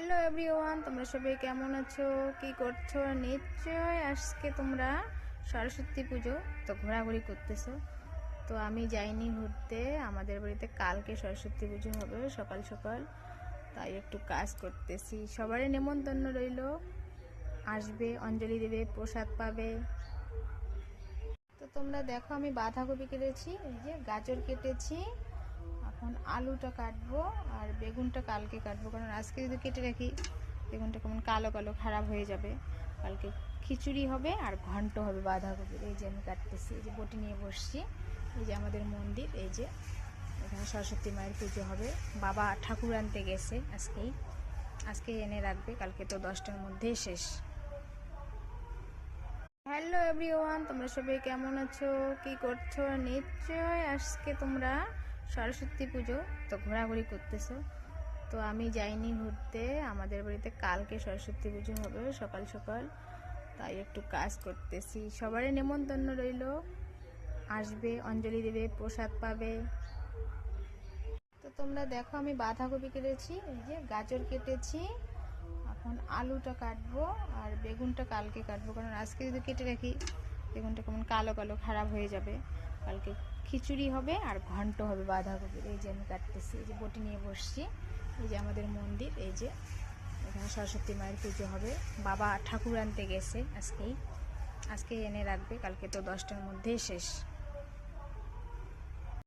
Hello everyone, তোমরা সবাই কেমন আছো, কি করছো? নিশ্চয় আজকে তোমরা সরস্বতী পুজো তো ঘোরাঘুরি করতেছো। তো আমি যাইনি ঘুরতে, আমাদের বাড়িতে কালকে সরস্বতী পুজো হবে সকাল সকাল, তাই একটু কাজ করতেছি। সবারই নেমন্তন্ন রইল, আসবে, অঞ্জলি দেবে, প্রসাদ পাবে। তো তোমরা দেখো, আমি বাঁধাকপি কেটেছি, এই যে গাজর কেটেছি, এখন আলুটা কাটবো আর বেগুনটা কালকে কাটবো, কারণ আজকে যদি কেটে রাখি বেগুনটা কেমন কালো কালো খারাপ হয়ে যাবে। কালকে খিচুড়ি হবে আর ঘন্ট হবে বাঁধাকপির। এই যে আমি কাটতেছি, এই যে বটি নিয়ে বসছি। এই যে আমাদের মন্দির, এই যে এখানে সরস্বতী মায়ের পুজো হবে। বাবা ঠাকুর আনতে গেছে, আজকে এনে রাখবে, কালকে তো 10টার মধ্যেই শেষ। হ্যালো এভরিওয়ান, তোমরা সবাই কেমন আছো, কি করছো? নিশ্চয় আজকে তোমরা সরস্বতী পুজো তো ঘোরাঘুরি করতেছো। তো আমি যাইনি ঘুরতে, আমাদের বাড়িতে কালকে সরস্বতী পুজো হবে সকাল সকাল, তাই একটু কাজ করতেছি। সবারই নেমন্তন্ন রইল, আসবে, অঞ্জলি দেবে, প্রসাদ পাবে। তো তোমরা দেখো, আমি বাঁধাকপি কেটেছি, এই যে গাজর কেটেছি, এখন আলুটা কাটবো আর বেগুনটা কালকে কাটবো, কারণ আজকে যদি কেটে রাখি বেগুনটা কেমন কালো কালো খারাপ হয়ে যাবে। কালকে খিচুড়ি হবে আর ঘন্ট হবে বাঁধাকপির। এই যে আমি কাটতেছি, এই যে বটি নিয়ে বসছি। এই যে আমাদের মন্দির, এই যে এখানে সরস্বতী মায়ের পুজো হবে। বাবা ঠাকুর আনতে গেছে, আজকে এনে রাখবে, কালকে তো 10টার মধ্যেই শেষ।